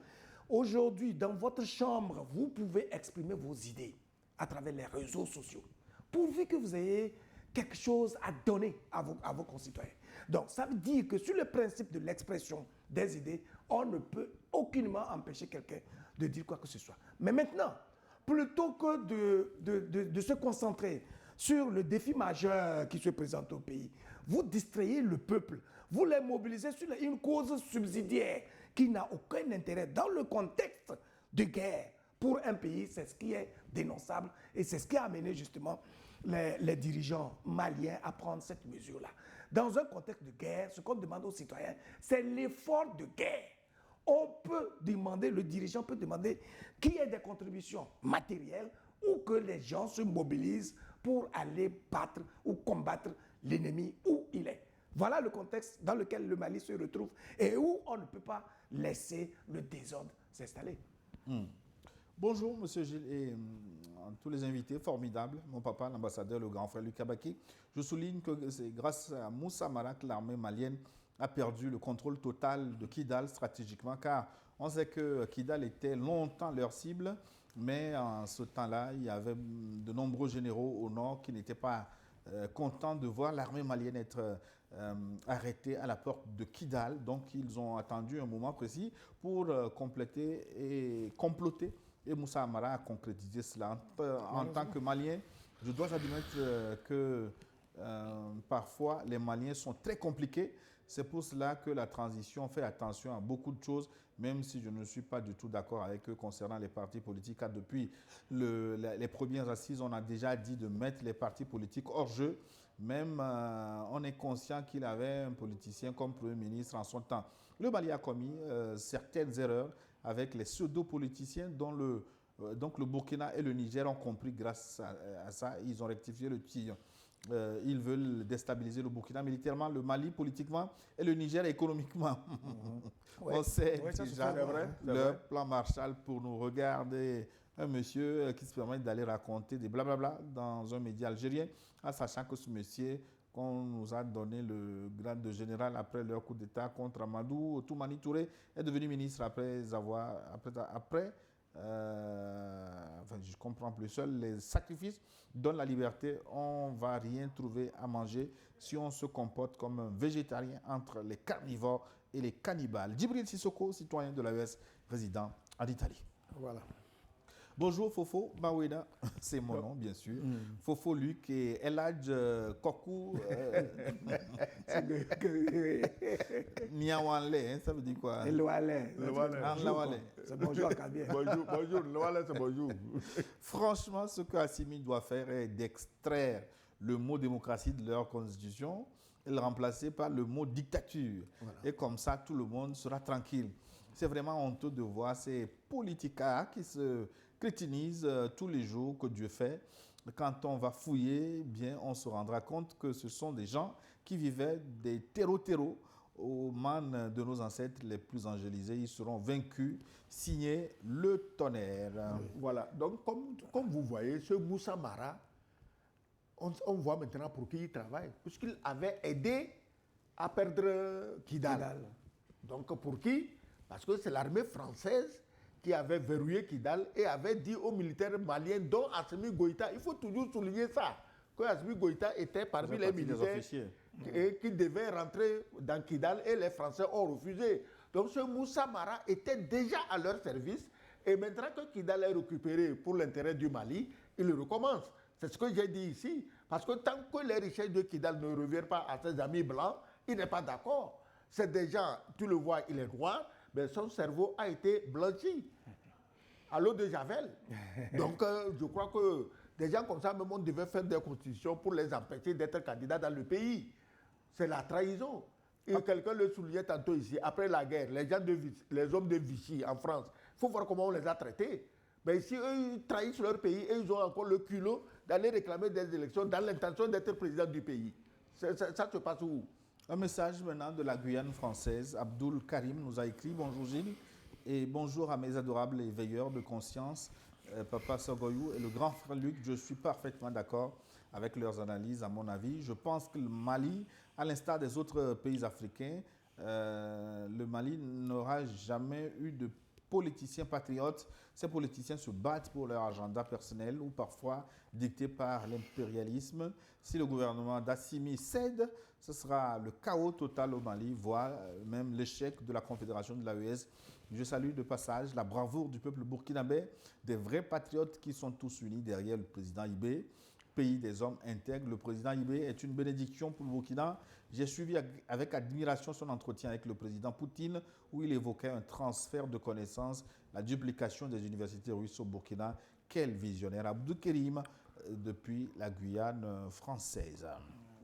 Aujourd'hui, dans votre chambre, vous pouvez exprimer vos idées à travers les réseaux sociaux, pourvu que vous ayez quelque chose à donner à vos concitoyens. Donc, ça veut dire que sur le principe de l'expression des idées, on ne peut aucunement empêcher quelqu'un de dire quoi que ce soit. Mais maintenant, plutôt que de se concentrer sur le défi majeur qui se présente au pays, vous distrayez le peuple, vous les mobilisez sur une cause subsidiaire qui n'a aucun intérêt dans le contexte de guerre. Pour un pays, c'est ce qui est dénonçable et c'est ce qui a amené justement les dirigeants maliens à prendre cette mesure-là. Dans un contexte de guerre, ce qu'on demande aux citoyens, c'est l'effort de guerre. On peut demander, le dirigeant peut demander qu'il y ait des contributions matérielles ou que les gens se mobilisent pour aller battre ou combattre l'ennemi où il est. Voilà le contexte dans lequel le Mali se retrouve et où on ne peut pas laisser le désordre s'installer. Bonjour, M. Gilles et tous les invités formidables. Mon papa, l'ambassadeur, le grand frère Luc Abaki. Je souligne que c'est grâce à Moussa Amara que l'armée malienne a perdu le contrôle total de Kidal stratégiquement, car on sait que Kidal était longtemps leur cible, mais en ce temps-là, il y avait de nombreux généraux au nord qui n'étaient pas contents de voir l'armée malienne être arrêtée à la porte de Kidal. Donc, ils ont attendu un moment précis pour compléter et comploter. Et Moussa Amara a concrétisé cela. En tant que Malien, je dois admettre que parfois les Maliens sont très compliqués. C'est pour cela que la transition fait attention à beaucoup de choses, même si je ne suis pas du tout d'accord avec eux concernant les partis politiques. Car depuis les premières assises, on a déjà dit de mettre les partis politiques hors jeu. Même on est conscient qu'il avait un politicien comme Premier ministre en son temps. Le Mali a commis certaines erreurs avec les pseudo-politiciens dont donc le Burkina et le Niger ont compris grâce à ça. Ils ont rectifié le tir. Ils veulent déstabiliser le Burkina militairement, le Mali politiquement et le Niger économiquement. Ouais. On sait Ouais, ça, déjà c'est vrai, leur plan Marshall pour nous regarder. Un monsieur qui se permet d'aller raconter des blablabla dans un média algérien, en sachant que ce monsieur qu'on nous a donné le grade de général après leur coup d'État contre Amadou Toumani Touré est devenu ministre après enfin, je ne comprends plus. Seuls les sacrifices donnent la liberté. On ne va rien trouver à manger si on se comporte comme un végétarien entre les carnivores et les cannibales. Djibril Sissoko, citoyen de l'AES, résident en Italie. Voilà. Bonjour Fofo Maweda, c'est mon nom bien sûr. Fofo Luc et Eladj Kokou Niawanle, ça veut dire quoi? Eloualé. C'est bonjour à Kabien. Bonjour, Loale, c'est bonjour. Franchement, ce que Assimi doit faire est d'extraire le mot démocratie de leur constitution et le remplacer par le mot dictature. Voilà. Et comme ça, tout le monde sera tranquille. C'est vraiment honteux de voir ces politicas qui se crétinisent tous les jours que Dieu fait. Quand on va fouiller, bien, on se rendra compte que ce sont des gens qui vivaient des terreaux aux manes de nos ancêtres les plus angélisés. Ils seront vaincus, signé le tonnerre. Voilà. Donc, comme vous voyez, ce Moussa Mara, on voit maintenant pour qui il travaille, puisqu'il avait aidé à perdre Kidal. Donc, pour qui? Parce que c'est l'armée française qui avait verrouillé Kidal et avait dit aux militaires maliens, dont Assimi Goïta, il faut toujours souligner ça, que Assimi Goïta était parmi les militaires qui devaient rentrer dans Kidal et les Français ont refusé. Donc ce Moussa Mara était déjà à leur service et maintenant que Kidal est récupéré pour l'intérêt du Mali, il recommence. C'est ce que j'ai dit ici. Parce que tant que les richesses de Kidal ne reviennent pas à ses amis blancs, il n'est pas d'accord. C'est déjà, tu le vois, il est noir, mais son cerveau a été blanchi à l'eau de Javel. Donc, je crois que des gens comme ça, même on devait faire des constitutions pour les empêcher d'être candidats dans le pays. C'est la trahison. Et quelqu'un le soulignait tantôt ici, après la guerre, les hommes de Vichy en France, il faut voir comment on les a traités. Mais si eux, ils trahissent leur pays et ils ont encore le culot d'aller réclamer des élections dans l'intention d'être président du pays. Ça se passe où? Un message maintenant de la Guyane française. Abdoul Karim nous a écrit « Bonjour Gilles et bonjour à mes adorables éveilleurs de conscience, Papa Sogoyou et le grand frère Luc. Je suis parfaitement d'accord avec leurs analyses, à mon avis. Je pense que le Mali, à l'instar des autres pays africains, le Mali n'aura jamais eu de politiciens patriotes. Ces politiciens se battent pour leur agenda personnel ou parfois dictés par l'impérialisme. Si le gouvernement d'Assimi cède, ce sera le chaos total au Mali, voire même l'échec de la Confédération de l'AES. Je salue de passage la bravoure du peuple burkinabé, des vrais patriotes qui sont tous unis derrière le président Ibé. Pays des hommes intègres. Le président Ibé est une bénédiction pour le Burkina. J'ai suivi avec admiration son entretien avec le président Poutine où il évoquait un transfert de connaissances, la duplication des universités russes au Burkina. Quel visionnaire. Abdou Kérim depuis la Guyane française.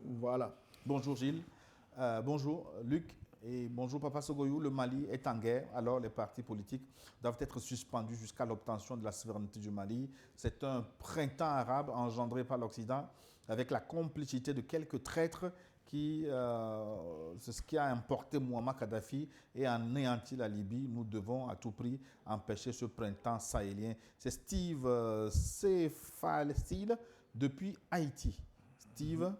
Voilà. Bonjour Gilles. Bonjour Luc. Et bonjour Papa Sogoyou, le Mali est en guerre, alors les partis politiques doivent être suspendus jusqu'à l'obtention de la souveraineté du Mali. C'est un printemps arabe engendré par l'Occident avec la complicité de quelques traîtres c'est ce qui a importé Mouammar Kadhafi et anéanti la Libye. Nous devons à tout prix empêcher ce printemps sahélien. C'est Steve Cefalsil depuis Haïti. Steve,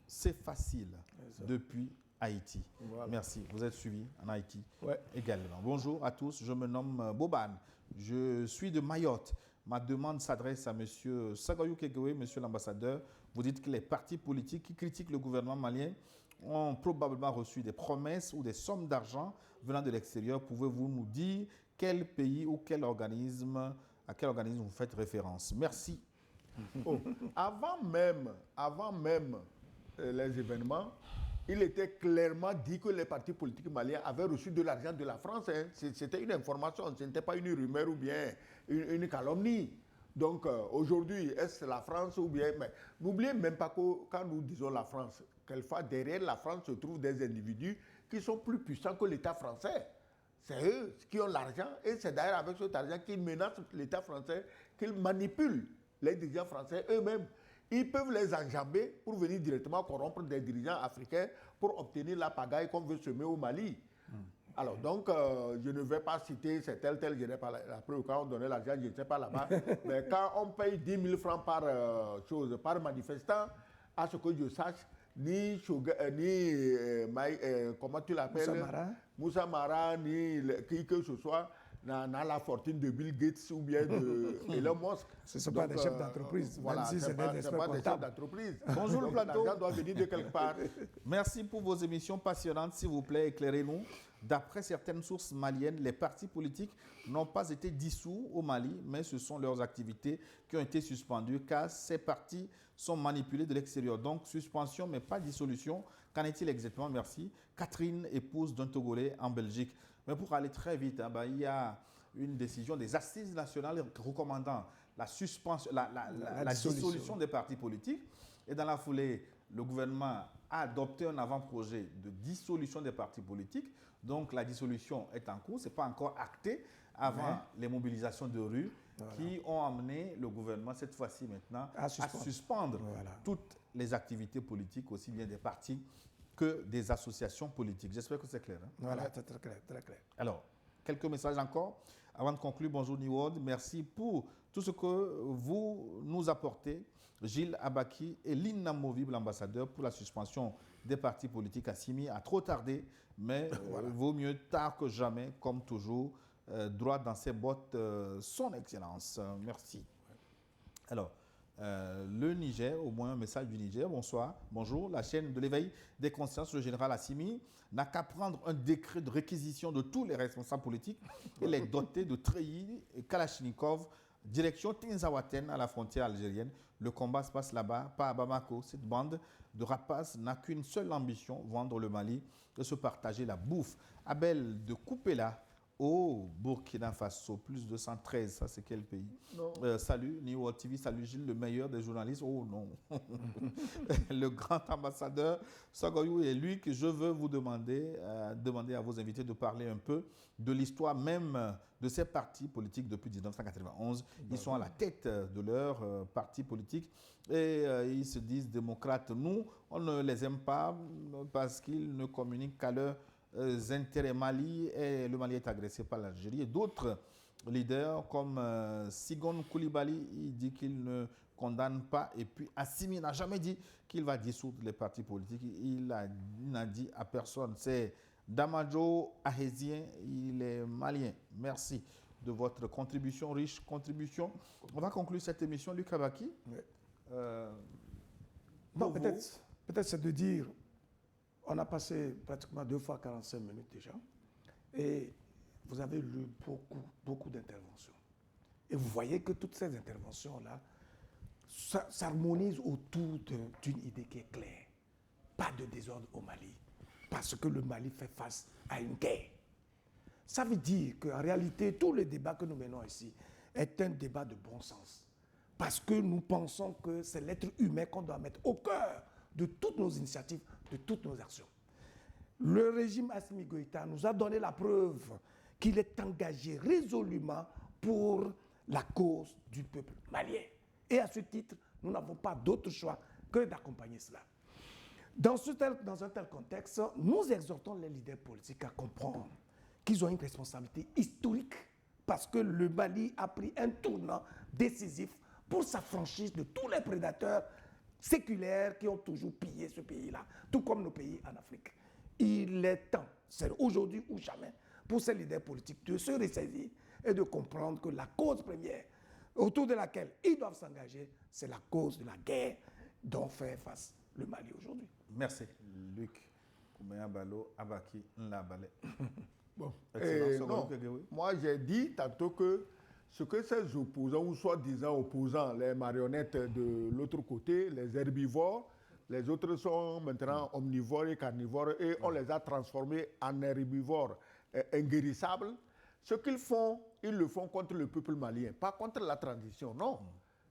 c'est facile depuis Haïti. Voilà. Merci. Vous êtes suivi en Haïti Ouais. également. Bonjour à tous, je me nomme Boban. Je suis de Mayotte. Ma demande s'adresse à M. Sagoyou Kegewe, M. l'ambassadeur. Vous dites que les partis politiques qui critiquent le gouvernement malien ont probablement reçu des promesses ou des sommes d'argent venant de l'extérieur. Pouvez-vous nous dire quel pays ou à quel organisme vous faites référence? Merci. Oh, avant même les événements, il était clairement dit que les partis politiques maliens avaient reçu de l'argent de la France. Hein. C'était une information, ce n'était pas une rumeur ou bien une calomnie. Donc aujourd'hui, est-ce la France ou bien... Mais n'oubliez même pas que quand nous disons la France, quelquefois derrière la France se trouvent des individus qui sont plus puissants que l'État français. C'est eux qui ont l'argent et c'est d'ailleurs avec cet argent qu'ils menacent l'État français, qu'ils manipulent les dirigeants français eux-mêmes. Ils peuvent les enjamber pour venir directement corrompre des dirigeants africains pour obtenir la pagaille qu'on veut semer au Mali. Alors donc, je ne vais pas citer c'est tel, je n'ai pas la preuve. Quand on donnait l'argent, je ne sais pas là-bas. Mais quand on paye 10 000 francs par manifestant, à ce que je sache, comment tu l'appelles, Moussa Mara, ni qui que ce soit, n'a la fortune de Bill Gates ou bien de Elon Musk. Ce ne sont pas des chefs d'entreprise, Voilà, même si c'est des experts pas des chefs comptables. d'entreprise. Bonjour le plateau. L'argent doit venir de quelque part. Merci pour vos émissions passionnantes. S'il vous plaît, éclairez-nous. D'après certaines sources maliennes, les partis politiques n'ont pas été dissous au Mali, mais ce sont leurs activités qui ont été suspendues car ces partis sont manipulés de l'extérieur. Donc, suspension, mais pas dissolution. Qu'en est-il exactement? Merci. Catherine, épouse d'un Togolais en Belgique. Mais pour aller très vite, il y a une décision des assises nationales recommandant la suspension, la dissolution des partis politiques. Et dans la foulée, le gouvernement a adopté un avant-projet de dissolution des partis politiques. Donc la dissolution est en cours, ce n'est pas encore acté avant les mobilisations de rue qui ont amené le gouvernement, cette fois-ci maintenant, à suspendre toutes les activités politiques, aussi bien des partis que des associations politiques. J'espère que c'est clair. Hein? Voilà, c'est très clair, très clair. Alors, quelques messages encore. Avant de conclure, bonjour New World. Merci pour tout ce que vous nous apportez. Gilles Abaki et l'inamovible ambassadeur pour la suspension des partis politiques à Simi a trop tardé, mais vaut mieux tard que jamais, comme toujours. Droit dans ses bottes, son excellence. Merci. Alors, le Niger, au moins un message du Niger. Bonsoir, bonjour. La chaîne de l'éveil des consciences, le général Assimi, n'a qu'à prendre un décret de réquisition de tous les responsables politiques et les doter de treillis et Kalachnikov, direction Tinzawaten à la frontière algérienne. Le combat se passe là-bas, pas à Bamako. Cette bande de rapaces n'a qu'une seule ambition, vendre le Mali et se partager la bouffe. Abel de Koupela, au Burkina Faso, plus 213, ça c'est quel pays? Salut, New World TV, salut Gilles, le meilleur des journalistes. Oh non, le grand ambassadeur Sagoyou, et lui que je veux vous demander à vos invités de parler un peu de l'histoire même de ces partis politiques depuis 1991. Ils sont à la tête de leur parti politique et ils se disent démocrates. Nous, on ne les aime pas parce qu'ils ne communiquent qu'à leur intérêts Mali et le Mali est agressé par l'Algérie. Et d'autres leaders comme Sigon Koulibaly, il dit qu'il ne condamne pas. Et puis Assimi n'a jamais dit qu'il va dissoudre les partis politiques. Il n'a dit à personne. C'est Damadjo Ahésien, il est malien. Merci de votre contribution, riche contribution. On va conclure cette émission. Luc Abaki. Peut-être c'est de dire... On a passé pratiquement 2 fois 45 minutes déjà. Et vous avez lu beaucoup d'interventions. Et vous voyez que toutes ces interventions-là s'harmonisent autour d'une idée qui est claire. Pas de désordre au Mali. Parce que le Mali fait face à une guerre. Ça veut dire qu'en réalité, tout le débat que nous menons ici est un débat de bon sens. Parce que nous pensons que c'est l'être humain qu'on doit mettre au cœur de toutes nos initiatives, de toutes nos actions. Le régime Assimi Goïta nous a donné la preuve qu'il est engagé résolument pour la cause du peuple malien. Et à ce titre, nous n'avons pas d'autre choix que d'accompagner cela. Dans un tel contexte, nous exhortons les leaders politiques à comprendre qu'ils ont une responsabilité historique parce que le Mali a pris un tournant décisif pour s'affranchir de tous les prédateurs séculaires qui ont toujours pillé ce pays-là, tout comme nos pays en Afrique. Il est temps, c'est aujourd'hui ou jamais, pour ces leaders politiques de se ressaisir et de comprendre que la cause première autour de laquelle ils doivent s'engager, c'est la cause de la guerre dont fait face le Mali aujourd'hui. Merci, Luc Koumeya Balo, Abaki Nlabale. Bon. Excellent. Non, moi j'ai dit tantôt que ce que ces opposants, ou soi-disant opposants, les marionnettes de l'autre côté, les herbivores, les autres sont maintenant omnivores et carnivores et on les a transformés en herbivores inguérissables. Ce qu'ils font, ils le font contre le peuple malien, pas contre la transition, non.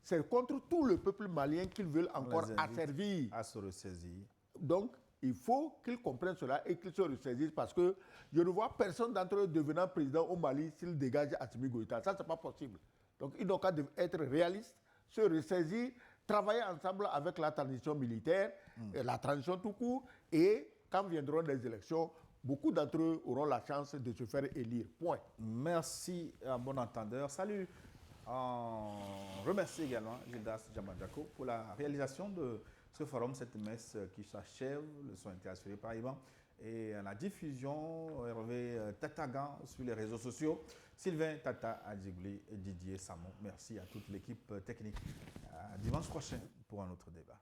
C'est contre tout le peuple malien qu'ils veulent encore asservir. À se ressaisir. Donc, il faut qu'ils comprennent cela et qu'ils se ressaisissent parce que je ne vois personne d'entre eux devenant président au Mali s'il dégage Assimi Goïta. Ça, ce n'est pas possible. Donc, ils n'ont qu'à être réalistes, se ressaisir, travailler ensemble avec la transition militaire, la transition tout court, et quand viendront les élections, beaucoup d'entre eux auront la chance de se faire élire. Point. Merci à bon entendeur. Salut. On remercie également Gildas Jamadjako pour la réalisation de ce forum, cette messe qui s'achève. Le son a été assuré par Ivan. Et la diffusion, Hervé Tatagan sur les réseaux sociaux. Sylvain Tata Adjigli et Didier Samon. Merci à toute l'équipe technique. À dimanche prochain pour un autre débat.